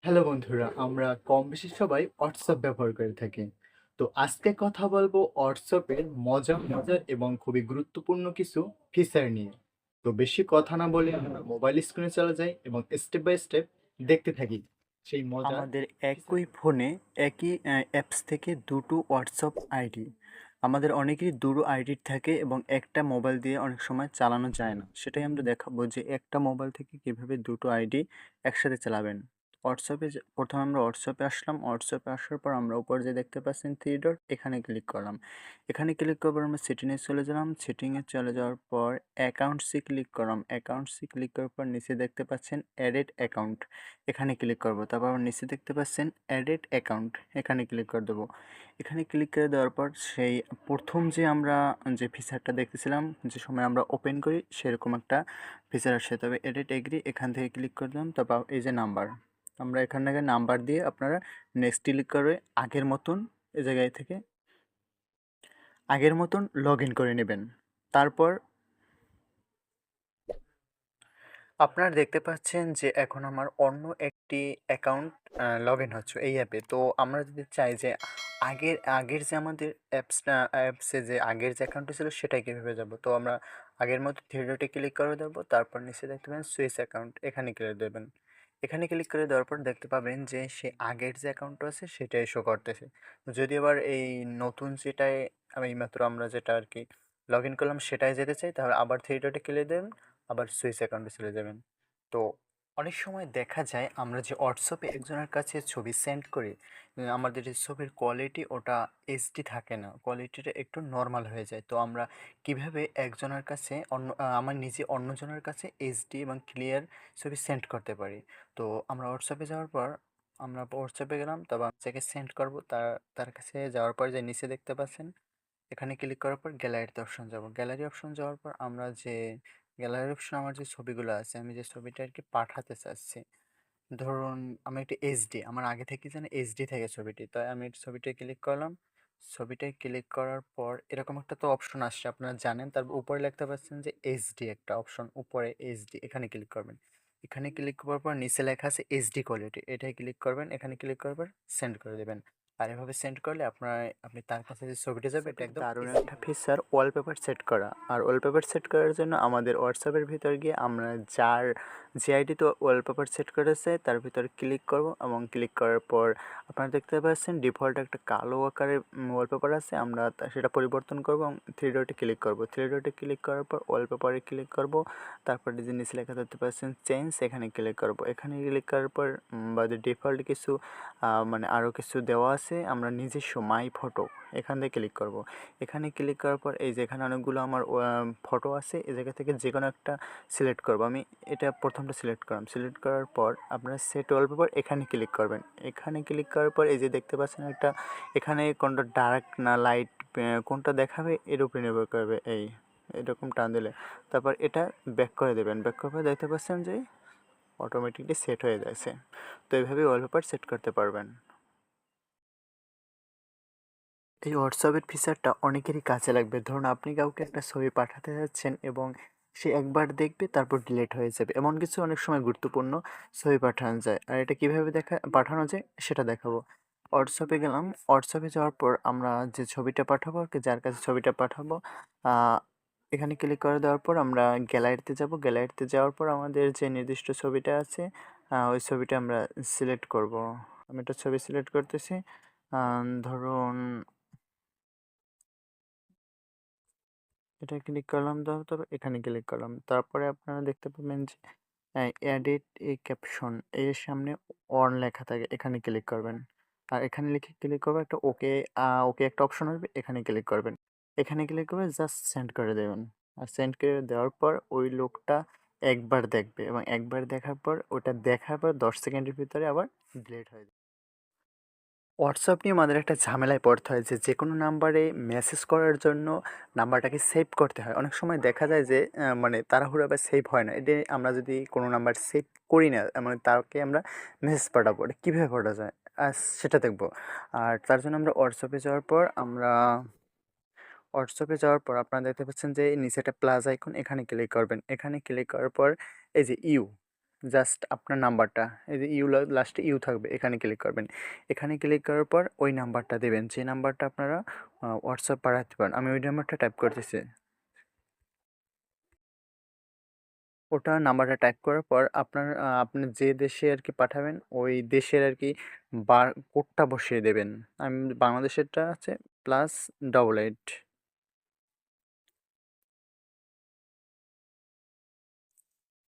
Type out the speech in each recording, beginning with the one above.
Hello বন্ধুরা, আমরা কম বেশি সবাই হোয়াটসঅ্যাপ ব্যবহার করে থাকি। তো আজকে কথা বলবো হোয়াটসঅ্যাপের মজার এবং খুবই গুরুত্বপূর্ণ কিছু ফিচার নিয়ে। তো বেশি কথা না বলে আমরা মোবাইল স্ক্রিনে চলে যাই এবং স্টেপ বাই স্টেপ দেখতে থাকি সেই মজার আমাদের একই ফিচারগুলো। ফোনে একই অ্যাপস থেকে দুটো হোয়াটসঅ্যাপ আইডি আমাদের অনেকেরই দুটো আইডি থাকে এবং একটা মোবাইল দিয়ে অনেক সময় চালানো যায় না। সেটাই আমরা দেখাবো যে একটা মোবাইল থেকে কিভাবে দুটো আইডি একসাথে চালাবেন। প্রথমে আমরা হোয়াটসঅ্যাপে আসলাম। হোয়াটসঅ্যাপে আসার পর আমরা উপরে যে দেখতে পাচ্ছেন থ্রি ডট, এখানে ক্লিক করলাম। এখানে ক্লিক করার পর আমরা সেটিংয়ে চলে গেলাম। সেটিংয়ে চলে যাওয়ার পর অ্যাকাউন্টসে ক্লিক করলাম। অ্যাকাউন্টসে ক্লিক করার পর নিচে দেখতে পাচ্ছেন এডিট অ্যাকাউন্ট, এখানে ক্লিক করব। তারপর আবার নিচে দেখতে পাচ্ছেন এডিট অ্যাকাউন্ট, এখানে ক্লিক করে দেবো। এখানে ক্লিক করে দেওয়ার পর সেই প্রথম যে আমরা যে ফিচারটা দেখতেছিলাম যে সময় আমরা ওপেন করি সেরকম একটা ফিচার আসে। তবে এডিট এগ্রি এখান থেকে ক্লিক করে দিলাম। তারপর এই যে নাম্বার, আমরা এখান থেকে নাম্বার দিয়ে আপনারা নেক্সট ক্লিক করে আগের মতন এই জায়গায় থেকে আগের মতন লগ ইন করে নেবেন। তারপর আপনারা দেখতে পাচ্ছেন যে এখন আমার অন্য একটি অ্যাকাউন্ট লগ ইন হচ্ছে এই অ্যাপে। তো আমরা যদি চাই যে আগের আগের যে আমাদের অ্যাপসে যে আগের যে অ্যাকাউন্টটি ছিল সেটাই কীভাবে যাব, তো আমরা আগের মতো থ্রি ডটে ক্লিক করে দেবো। তারপর নিচে দেখতে পাবেন সুইচ অ্যাকাউন্ট, এখানে ক্লিক দেবেন। এখানে ক্লিক করে দেওয়ার পর দেখতে পাবেন যে সে আগের যে অ্যাকাউন্টটা আছে সেটাই শো করতেছে। যদি আবার এই নতুন যেটায় আমি এইমাত্র আমরা যেটা আর কি লগ ইন করলাম সেটাই যেতে চাই, তাহলে আবার থ্রি ডটে ক্লিক দেবেন, আবার সুইচ অ্যাকাউন্টে চলে যাবেন। তো অনেক সময় দেখা যায় আমরা যে হোয়াটসঅ্যাপে একজনের কাছে ছবি সেন্ড করি, আমাদের যে ছবির কোয়ালিটি ওটা এইচডি থাকে না, কোয়ালিটিটা একটু নর্মাল হয়ে যায়। তো আমরা কিভাবে একজনের কাছে আমার নিজে অন্যজনের কাছে এইচডি এবং ক্লিয়ার ছবি সেন্ড করতে পারি। তো আমরা হোয়াটসঅ্যাপে যাওয়ার পর আমরা হোয়াটসঅ্যাপে গেলাম, তারপর যাকে সেন্ড করব তার তার কাছে যাওয়ার পর যে নিচে দেখতে পাচ্ছেন এখানে ক্লিক করার পর গ্যালারিতে অপশন যাব। গ্যালারি অপশন যাওয়ার পর আমরা যে গ্যালারি অপশন আমার যে ছবিগুলো আছে আমি যে ছবিটা আর কি পাঠাতে চাচ্ছি, ধরুন আমি একটা এইচডি, আমার আগে থেকে যেন এইচডি থেকে ছবিটি, তাই আমি ছবিটায় ক্লিক করলাম। ছবিটায় ক্লিক করার পর এরকম একটা তো অপশন আসছে আপনারা জানেন, তার উপরে লিখতে পাচ্ছেন যে এইচডি একটা অপশন, উপরে এইচডি, এখানে ক্লিক করবেন। এখানে ক্লিক করার পর নিচে লেখা আছে এইচডি কোয়ালিটি, এটাই ক্লিক করবেন। এখানে ক্লিক করার পর সেন্ড করে দেবেন। আর এভাবে সেন্ড করলে আপনি তার কাছে যে ছবিটা যাবে এটা একদম দারুণ এইচডি একটা ফিচার ওয়ালপেপার সেট করা। আর ওয়ালপেপার সেট করার জন্য আমাদের হোয়াটসঅ্যাপের ভিতর গিয়ে আমরা যার যে আইডিতে ওয়ালপেপার সেট করেছে তার ভিতরে ক্লিক করব এবং ক্লিক করার পর আপনারা দেখতে পাচ্ছেন ডিফল্ট একটা কালো আকারের ওয়ালপেপার আছে, আমরা সেটা পরিবর্তন করব এবং থ্রি ডটে ক্লিক করব। থ্রি ডটে ক্লিক করার পর ওয়ালপেপারে ক্লিক করব। তারপরে যে নিচে লেখা দেখতে পাচ্ছেন চেঞ্জ, এখানে ক্লিক করব। এখানে ক্লিক করার পর বা ডিফল্ট কিছু মানে আরও কিছু দেওয়া আছে, আমরা নিজস্ব মাই ফটো এখান থেকে ক্লিক করব। এখানে ক্লিক করার পর এই যে এখানে অনেকগুলো আমার ফটো আছে, এই জায়গা থেকে যে কোনো একটা সিলেক্ট করব। আমি এটা প্রথমটা সিলেক্ট করলাম। সিলেক্ট করার পর আপনারা সেট ওয়ালপেপার এখানে ক্লিক করবেন। এখানে ক্লিক করার পর এই যে দেখতে পাচ্ছেন একটা, এখানে কোনটা ডার্ক না লাইট কোনটা দেখাবে এর উপরে নির্ভর করবে। এই এরকম টান দিলে তারপর এটা ব্যাক করে দেবেন। ব্যাক করার পর দেখতে পাচ্ছেন যে অটোমেটিকলি সেট হয়ে যাচ্ছে। তো এইভাবে ওয়ালপেপার সেট করতে পারবেন। এই হোয়াটসঅ্যাপের ফিচারটা অনেকেরই কাজে লাগবে। ধরুন আপনি কাউকে একটা ছবি পাঠাতে যাচ্ছেন এবং সে একবার দেখবে তারপর ডিলিট হয়ে যাবে। এমন কিছু অনেক সময় গুরুত্বপূর্ণ ছবি পাঠানো যায়। আর এটা কীভাবে পাঠানো যায় সেটা দেখাবো। হোয়াটসঅ্যাপে গেলাম। হোয়াটসঅ্যাপে যাওয়ার পর আমরা যে ছবিটা পাঠাবো আরকি, যার কাছে ছবিটা পাঠাবো আ এখানে ক্লিক করে দেওয়ার পর আমরা গ্যালারিতে যাব। গ্যালারিতে যাওয়ার পর আমাদের যে নির্দিষ্ট ছবিটা আছে ওই ছবিটা আমরা সিলেক্ট করব। আমি একটা ছবি সিলেক্ট করতেছি। ধরুন এটা ক্লিক করলাম, দেওয়ার পর এখানে ক্লিক করলাম। তারপরে আপনারা দেখতে পাবেন যে এডিট এ ক্যাপশন এর সামনে অন লেখা থাকে, এখানে ক্লিক করবেন। আর এখানে লিখে ক্লিক করবেন একটা ওকে, ওকে একটা অপশন আসবে, এখানে ক্লিক করবেন। এখানে ক্লিক করে জাস্ট সেন্ড করে দেবেন। আর সেন্ড করে দেওয়ার পর ওই লোকটা একবার দেখবে এবং একবার দেখার পর ওটা দেখার পর ১০ সেকেন্ডের ভিতরে আবার ডিলিট হয়ে যাবে। হোয়াটসঅ্যাপ নিয়ে আমাদের একটা ঝামেলায় পড়তে হয় যে যেকোনো নাম্বারে মেসেজ করার জন্য নাম্বারটাকে সেভ করতে হয়। অনেক সময় দেখা যায় যে মানে তাড়াহুড়ো সেভ হয় না। এটা আমরা যদি কোনো নাম্বার সেভ করি না, মানে তাকে আমরা মেসেজ পাঠাবো। এটা কীভাবে পাঠানো যায় সেটা দেখব। আর তার জন্য আমরা হোয়াটসঅ্যাপে যাওয়ার পর আপনারা দেখতে পাচ্ছেন যে নিচে একটা প্লাস আইকন, এখানে ক্লিক করবেন। এখানে ক্লিক করার পর এই যে ইউ, জাস্ট আপনার নাম্বারটা, এই যে লাস্টে ইউ থাকবে, এখানে ক্লিক করবেন। এখানে ক্লিক করার পর ওই নাম্বারটা দেবেন, যে নাম্বারটা আপনারা হোয়াটসঅ্যাপ পাঠাতে পারেন। আমি ওই নাম্বারটা টাইপ করতেছি। ওটা নাম্বারটা টাইপ করার পর আপনি যে দেশে আর কি পাঠাবেন, ওই দেশের আর কি কোডটা বসিয়ে দেবেন। আমি বাংলাদেশেরটা আছে +88।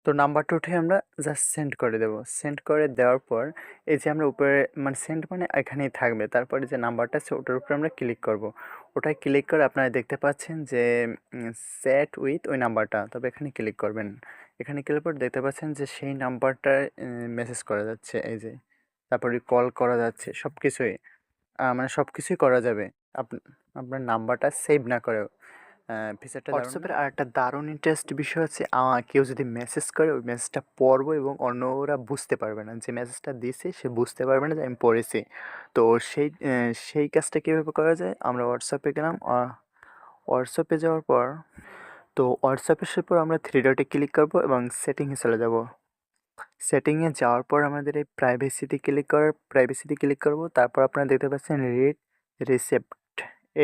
তো নাম্বারটা উঠে আমরা জাস্ট সেন্ড করে দেবো। সেন্ড করে দেওয়ার পর এই যে আমরা উপরে মানে সেন্ড মানে এখানেই থাকবে। তারপরে যে নাম্বারটা আছে ওটার উপরে আমরা ক্লিক করব। ওটায় ক্লিক করে আপনারা দেখতে পাচ্ছেন যে চ্যাট উইথ ওই নাম্বারটা। তবে এখানে ক্লিক করবেন। এখানে ক্লিক করে দেখতে পাচ্ছেন যে সেই নাম্বারটায় মেসেজ করা যাচ্ছে, এই যে। তারপরে কল করা যাচ্ছে, সব কিছুই। মানে সব কিছুই করা যাবে। আপ আপনার নাম্বারটা সেভ না করেও। ফিচারটা দারুণ না? হোয়াটসঅ্যাপের আরেকটা দারুণ ইন্টারেস্ট বিষয় হচ্ছে, কেউ যদি মেসেজ করে ওই মেসেজটা পড়বো এবং অন্যরা বুঝতে পারবে না। যে মেসেজটা দিছে সে বুঝতে পারবে না যে আমি পড়েছি। তো সেই কাজটা কীভাবে করা যায়? আমরা হোয়াটসঅ্যাপে গেলাম। হোয়াটসঅ্যাপে যাওয়ার পর হোয়াটসঅ্যাপে আসার পর আমরা 3 ডটে ক্লিক করবো এবং সেটিংয়ে চলে যাব। সেটিংয়ে যাওয়ার পর আমাদের এই প্রাইভেসিতে ক্লিক করব। তারপর আপনারা দেখতে পাচ্ছেন রিড রিসেপ্ট,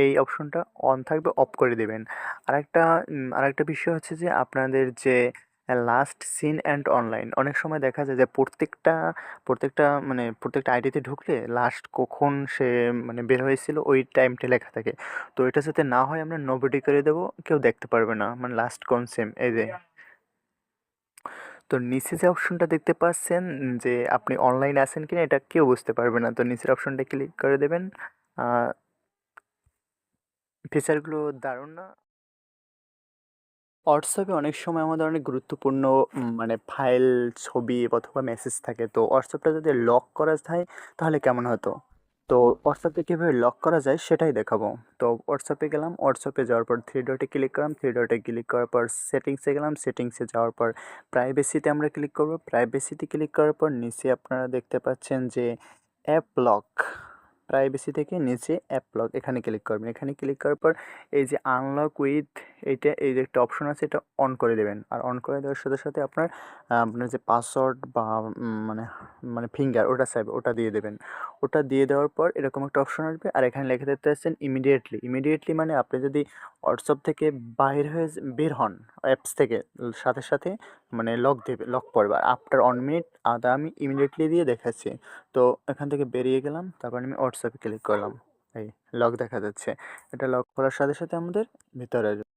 এই অপশনটা অন থাকবে, অফ করে দেবেন। আরেকটা বিষয় হচ্ছে যে আপনাদের যে লাস্ট সিন অ্যান্ড অনলাইন, অনেক সময় দেখা যায় যে প্রত্যেকটা আইডিতে ঢুকলে লাস্ট কখন সে মানে বের হয়েছিল ওই টাইমটা লেখা থাকে। তো এটা যাতে না হয় আমরা নোবডি করে দেবো, কেউ দেখতে পারবে না, মানে লাস্ট কোন সেম, এই যে। তো নিচে যে অপশনটা দেখতে পাচ্ছেন যে আপনি অনলাইনে আছেন কিনা এটা কেউ বুঝতে পারবে না। তো নিচের অপশনটা ক্লিক করে দেবেন। ফিচারগুলো দারুণ না? হোয়াটসঅ্যাপে অনেক সময় আমাদের অনেক গুরুত্বপূর্ণ মানে ফাইল, ছবি অথবা মেসেজ থাকে। তো হোয়াটসঅ্যাপটা যদি লক করা যায় তাহলে কেমন হতো? তো হোয়াটসঅ্যাপে কীভাবে লক করা যায় সেটাই দেখাবো। তো হোয়াটসঅ্যাপে গেলাম, হোয়াটসঅ্যাপে যাওয়ার পর 3 ডটে ক্লিক করলাম, 3 ডটে ক্লিক করার পর সেটিংসে গেলাম, সেটিংসে যাওয়ার পর প্রাইভেসিতে আমরা ক্লিক করব। প্রাইভেসিতে ক্লিক করার পর নিচে আপনারা দেখতে পাচ্ছেন যে অ্যাপ লক। প্রাইভেসি থেকে নিচে অ্যাপ লক, এখানে ক্লিক করবেন। এখানে ক্লিক করার পর এই যে আনলক উইথ, এই যে একটা অপশন আছে এটা অন করে দেবেন। আর অন করে দেওয়ার সাথে সাথে আপনার যে পাসওয়ার্ড বা মানে মানে ফিঙ্গার ওটা চাইবে, ওটা দিয়ে দেবেন। ওটা দিয়ে দেওয়ার পর এরকম একটা অপশন আসবে, আর এখানে লিখে দেখতে পাচ্ছেন ইমিডিয়েটলি মানে আপনি যদি হোয়াটসঅ্যাপ থেকে বের হন অ্যাপস থেকে, সাথে সাথে মানে লক পড়বে। আর আফটার 1 মিনিট আমি ইমিডিয়েটলি দিয়ে দেখাচ্ছি। তো এখান থেকে বেরিয়ে গেলাম, তারপর আমি হোয়াটসঅ্যাপে ক্লিক করলাম। এই লক দেখা যাচ্ছে। এটা লক করার সাথে সাথে আমাদের ভিতরে আসবে।